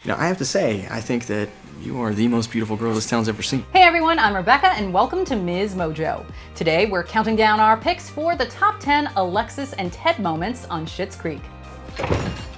Now, I have to say, I think that you are the most beautiful girl this town's ever seen. Hey everyone, I'm Rebecca and welcome to Ms. Mojo. Today we're counting down our picks for the top 10 Alexis and Ted moments on Schitt's Creek.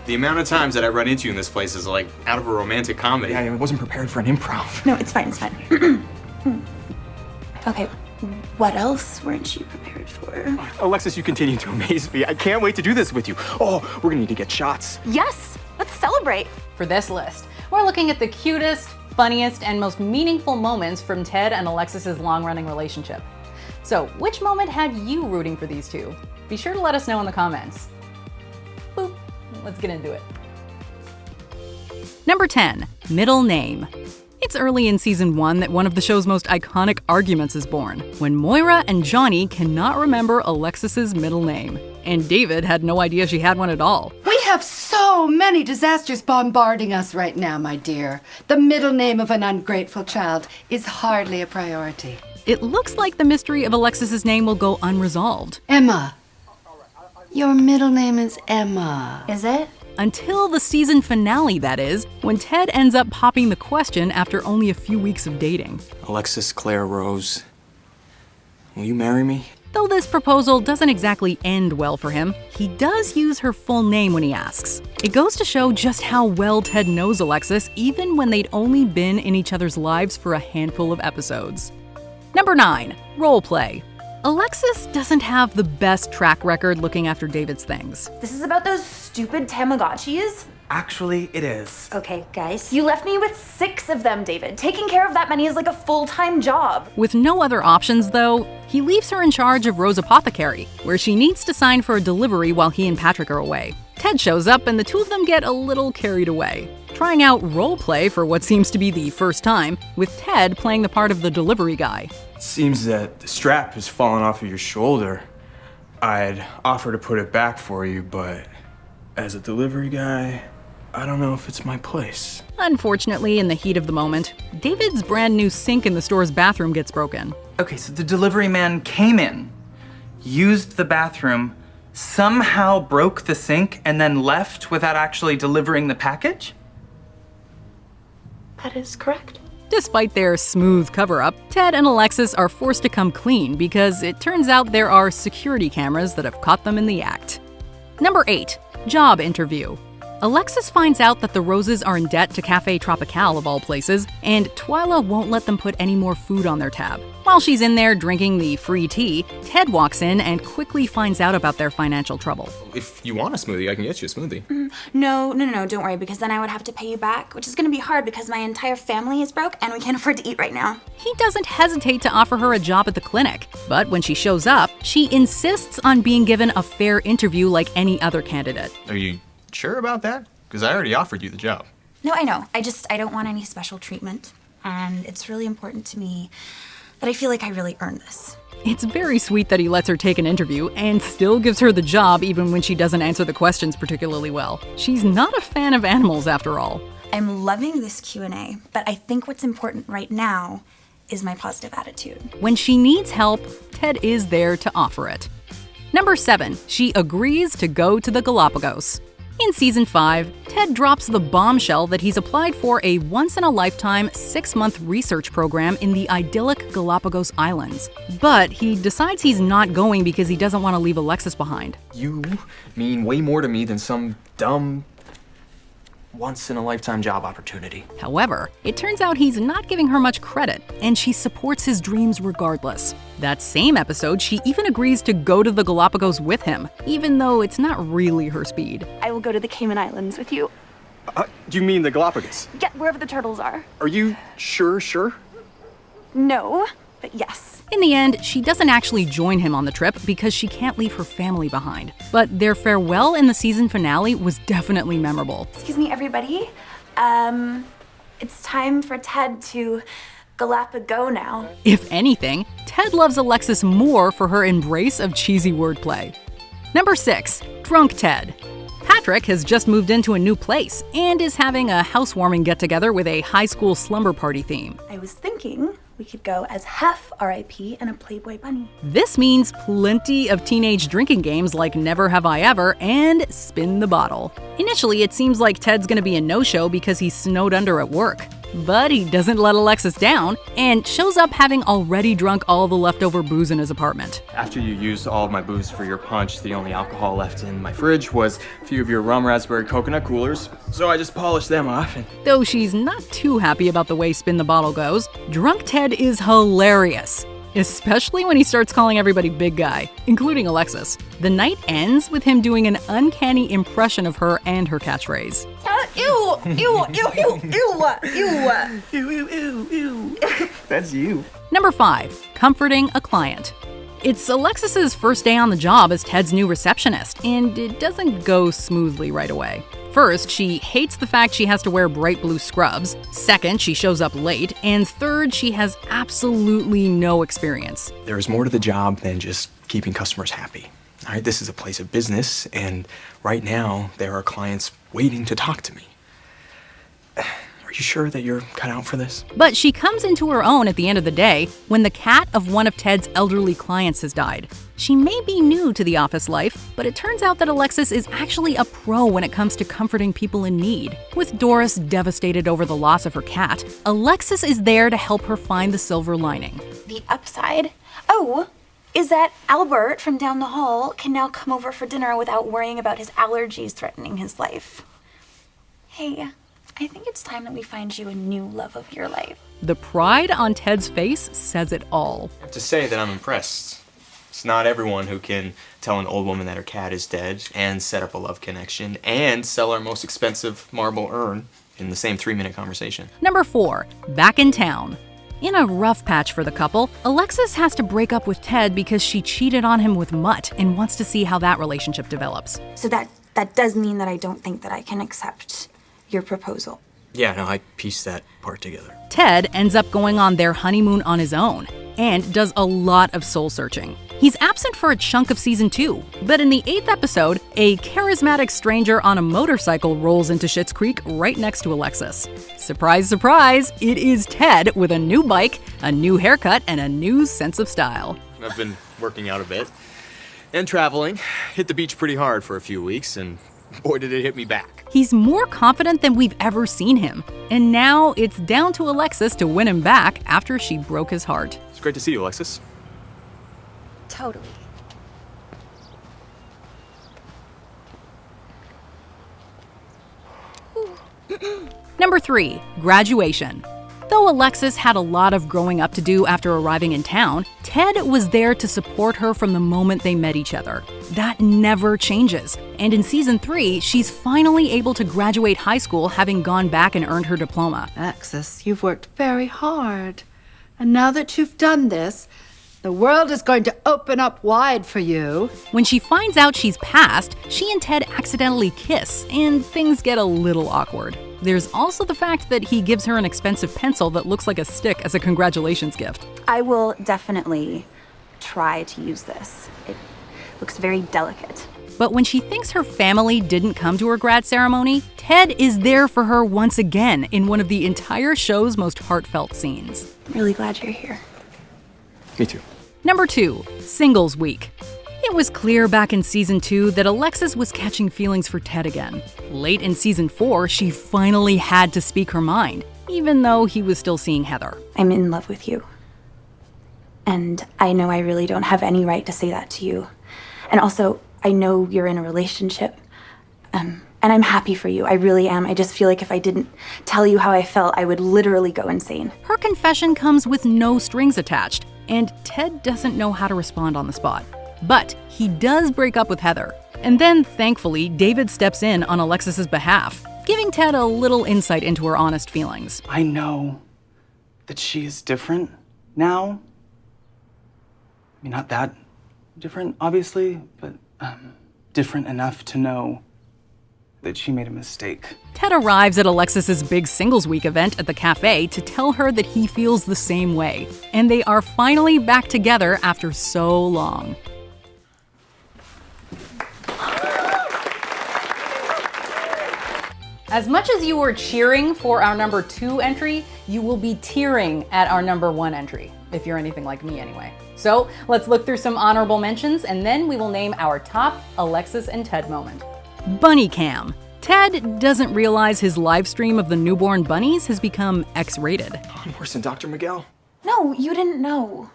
The amount of times that I run into you in this place is like out of a romantic comedy. Yeah, I wasn't prepared for an improv. No, it's fine. Okay, what else weren't you prepared for? Alexis, you continue to amaze me. I can't wait to do this with you. Oh, we're gonna need to get shots. Yes, let's celebrate. For this list, we're looking at the cutest, funniest, and most meaningful moments from Ted and Alexis's long-running relationship. So, which moment had you rooting for these two? Be sure to let us know in the comments. Boop. Let's get into it. Number 10, middle name. It's early in season 1 that one of the show's most iconic arguments is born, when Moira and Johnny cannot remember Alexis's middle name. And David had no idea she had one at all. We have so many disasters bombarding us right now, my dear. The middle name of an ungrateful child is hardly a priority. It looks like the mystery of Alexis's name will go unresolved. Emma. Your middle name is Emma. Is it? Until the season finale, that is, when Ted ends up popping the question after only a few weeks of dating. Alexis Claire Rose, will you marry me? Though this proposal doesn't exactly end well for him, he does use her full name when he asks. It goes to show just how well Ted knows Alexis, even when they'd only been in each other's lives for a handful of episodes. Number 9, role play. Alexis doesn't have the best track record looking after David's things. This is about those stupid Tamagotchis? Actually, it is. Okay, guys. You left me with 6 of them, David. Taking care of that many is like a full-time job. With no other options, though, he leaves her in charge of Rose Apothecary, where she needs to sign for a delivery while he and Patrick are away. Ted shows up and the two of them get a little carried away, trying out role play for what seems to be the first time, with Ted playing the part of the delivery guy. It seems that the strap has fallen off of your shoulder. I'd offer to put it back for you, but as a delivery guy, I don't know if it's my place. Unfortunately, in the heat of the moment, David's brand new sink in the store's bathroom gets broken. Okay, so the delivery man came in, used the bathroom, somehow broke the sink, and then left without actually delivering the package? That is correct. Despite their smooth cover-up, Ted and Alexis are forced to come clean because it turns out there are security cameras that have caught them in the act. Number 8, job interview. Alexis finds out that the Roses are in debt to Cafe Tropical of all places, and Twyla won't let them put any more food on their tab. While she's in there drinking the free tea, Ted walks in and quickly finds out about their financial trouble. If you want a smoothie, I can get you a smoothie. No, don't worry, because then I would have to pay you back, which is gonna be hard because my entire family is broke and we can't afford to eat right now. He doesn't hesitate to offer her a job at the clinic, but when she shows up, she insists on being given a fair interview like any other candidate. Are you sure about that? Because I already offered you the job. No, I know. I don't want any special treatment. And it's really important to me that I feel like I really earned this. It's very sweet that he lets her take an interview and still gives her the job even when she doesn't answer the questions particularly well. She's not a fan of animals after all. I'm loving this Q&A, but I think what's important right now is my positive attitude. When she needs help, Ted is there to offer it. Number 7, she agrees to go to the Galapagos. In season 5, Ted drops the bombshell that he's applied for a once-in-a-lifetime 6-month research program in the idyllic Galapagos Islands. But he decides he's not going because he doesn't want to leave Alexis behind. You mean way more to me than some dumb, once-in-a-lifetime job opportunity. However, it turns out he's not giving her much credit, and she supports his dreams regardless. That same episode, she even agrees to go to the Galapagos with him, even though it's not really her speed. I will go to the Cayman Islands with you. Do you mean the Galapagos? Get wherever the turtles are. Are you sure? No, but yes. In the end, she doesn't actually join him on the trip because she can't leave her family behind. But their farewell in the season finale was definitely memorable. Excuse me, everybody. It's time for Ted to Galapago now. If anything, Ted loves Alexis more for her embrace of cheesy wordplay. Number 6, drunk Ted. Patrick has just moved into a new place and is having a housewarming get-together with a high school slumber party theme. I was thinking we could go as Hef, R.I.P., and a Playboy bunny. This means plenty of teenage drinking games like Never Have I Ever and Spin the Bottle. Initially, it seems like Ted's gonna be a no-show because he's snowed under at work. But he doesn't let Alexis down and shows up having already drunk all the leftover booze in his apartment. After you used all of my booze for your punch, the only alcohol left in my fridge was a few of your rum raspberry coconut coolers, so I just polished them off and... Though she's not too happy about the way Spin the Bottle goes, drunk Ted is hilarious. Especially when he starts calling everybody big guy, including Alexis. The night ends with him doing an uncanny impression of her and her catchphrase. Ew, ew, ew, ew, ew, ew. Ew, ew, ew, ew. That's you. Number 5, comforting a client. It's Alexis's first day on the job as Ted's new receptionist, and it doesn't go smoothly right away. First, she hates the fact she has to wear bright blue scrubs. Second, she shows up late. And third, she has absolutely no experience. There is more to the job than just keeping customers happy. All right, this is a place of business, and right now there are clients waiting to talk to me. Are you sure that you're cut out for this? But she comes into her own at the end of the day when the cat of one of Ted's elderly clients has died. She may be new to the office life, but it turns out that Alexis is actually a pro when it comes to comforting people in need. With Doris devastated over the loss of her cat, Alexis is there to help her find the silver lining. The upside, is that Albert from down the hall can now come over for dinner without worrying about his allergies threatening his life. Hey, I think it's time that we find you a new love of your life. The pride on Ted's face says it all. I have to say that I'm impressed. It's not everyone who can tell an old woman that her cat is dead and set up a love connection and sell our most expensive marble urn in the same 3-minute conversation. Number 4, back in town. In a rough patch for the couple, Alexis has to break up with Ted because she cheated on him with Mutt and wants to see how that relationship develops. So that does mean that I don't think that I can accept your proposal. Yeah, no, I pieced that part together. Ted ends up going on their honeymoon on his own and does a lot of soul searching. He's absent for a chunk of season 2, but in the 8th episode, a charismatic stranger on a motorcycle rolls into Schitt's Creek right next to Alexis. Surprise, surprise, it is Ted with a new bike, a new haircut, and a new sense of style. I've been working out a bit and traveling. Hit the beach pretty hard for a few weeks, and boy, did it hit me back. He's more confident than we've ever seen him, and now it's down to Alexis to win him back after she broke his heart. It's great to see you, Alexis. Totally. Number 3, graduation. Though Alexis had a lot of growing up to do after arriving in town, Ted was there to support her from the moment they met each other. That never changes. And in season 3, she's finally able to graduate high school having gone back and earned her diploma. Alexis, you've worked very hard. And now that you've done this, the world is going to open up wide for you. When she finds out she's passed, she and Ted accidentally kiss, and things get a little awkward. There's also the fact that he gives her an expensive pencil that looks like a stick as a congratulations gift. I will definitely try to use this. It looks very delicate. But when she thinks her family didn't come to her grad ceremony, Ted is there for her once again in one of the entire show's most heartfelt scenes. I'm really glad you're here. Me too. Number 2, Singles Week. It was clear back in season 2 that Alexis was catching feelings for Ted again. Late in season 4, she finally had to speak her mind, even though he was still seeing Heather. I'm in love with you. And I know I really don't have any right to say that to you. And also, I know you're in a relationship. And I'm happy for you. I really am. I just feel like if I didn't tell you how I felt, I would literally go insane. Her confession comes with no strings attached, and Ted doesn't know how to respond on the spot. But he does break up with Heather. And then, thankfully, David steps in on Alexis's behalf, giving Ted a little insight into her honest feelings. I know that she is different now. I mean, not that different, obviously, but different enough to know that she made a mistake. Ted arrives at Alexis's big Singles Week event at the cafe to tell her that he feels the same way. And they are finally back together after so long. As much as you were cheering for our number 2 entry, you will be tearing at our number 1 entry, if you're anything like me anyway. So let's look through some honorable mentions, and then we will name our top Alexis and Ted moment. Bunny Cam. Ted doesn't realize his live stream of the newborn bunnies has become X-rated. I'm worse than Dr. Miguel. No, you didn't know.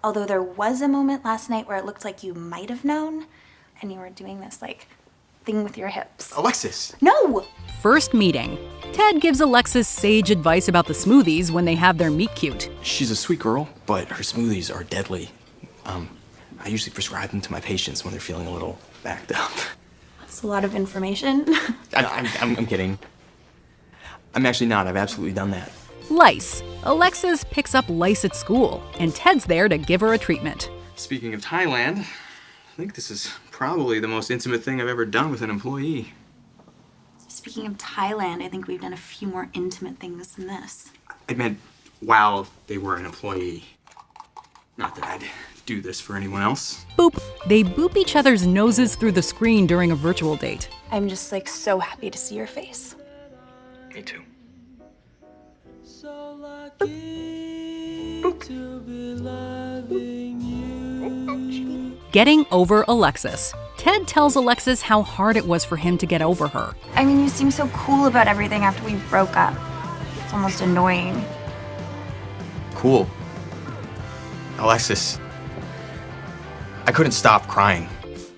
Although there was a moment last night where it looked like you might have known, and you were doing this, like, thing with your hips. Alexis! No! First meeting. Ted gives Alexis sage advice about the smoothies when they have their meet cute. She's a sweet girl, but her smoothies are deadly. I usually prescribe them to my patients when they're feeling a little backed up. That's a lot of information. I'm kidding. I'm actually not. I've absolutely done that. Lice. Alexis picks up lice at school, and Ted's there to give her a treatment. Speaking of Thailand, I think this is probably the most intimate thing I've ever done with an employee. Speaking of Thailand, I think we've done a few more intimate things than this. I meant while they were an employee. Not that I'd do this for anyone else. Boop. They boop each other's noses through the screen during a virtual date. I'm just, like, so happy to see your face. Me too. Getting over Alexis. Ted tells Alexis how hard it was for him to get over her. I mean, you seem so cool about everything after we broke up. It's almost annoying. Cool. Alexis, I couldn't stop crying.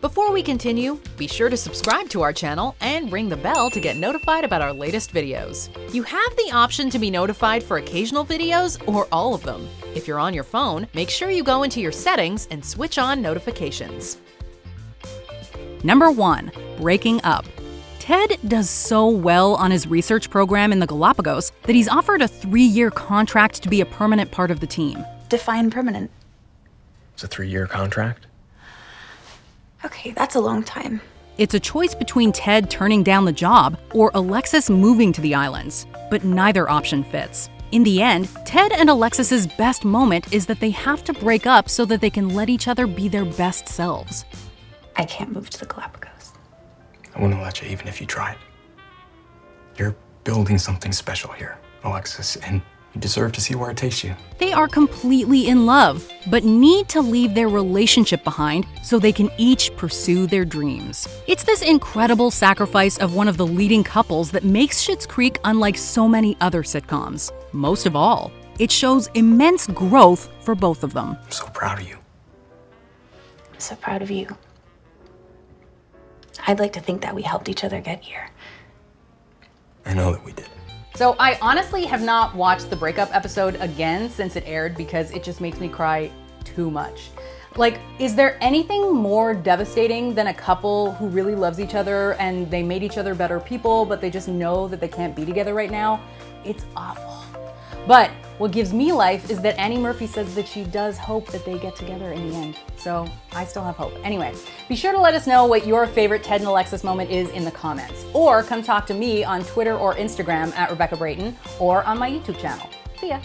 Before we continue, be sure to subscribe to our channel and ring the bell to get notified about our latest videos. You have the option to be notified for occasional videos or all of them. If you're on your phone, make sure you go into your settings and switch on notifications. Number 1, breaking up. Ted does so well on his research program in the Galapagos that he's offered a 3-year contract to be a permanent part of the team. Define permanent. It's a 3-year contract. Okay, that's a long time. It's a choice between Ted turning down the job or Alexis moving to the islands, but neither option fits. In the end, Ted and Alexis's best moment is that they have to break up so that they can let each other be their best selves. I can't move to the Galapagos. I wouldn't let you even if you tried. You're building something special here, Alexis, and you deserve to see where it takes you. They are completely in love, but need to leave their relationship behind so they can each pursue their dreams. It's this incredible sacrifice of one of the leading couples that makes Schitt's Creek unlike so many other sitcoms. Most of all, it shows immense growth for both of them. I'm so proud of you. I'm so proud of you. I'd like to think that we helped each other get here. I know that we did. So I honestly have not watched the breakup episode again since it aired because it just makes me cry too much. Like, is there anything more devastating than a couple who really loves each other and they made each other better people, but they just know that they can't be together right now? It's awful. But what gives me life is that Annie Murphy says that she does hope that they get together in the end. So I still have hope. Anyway, be sure to let us know what your favorite Ted and Alexis moment is in the comments. Or come talk to me on Twitter or Instagram at Rebecca Brayton or on my YouTube channel. See ya.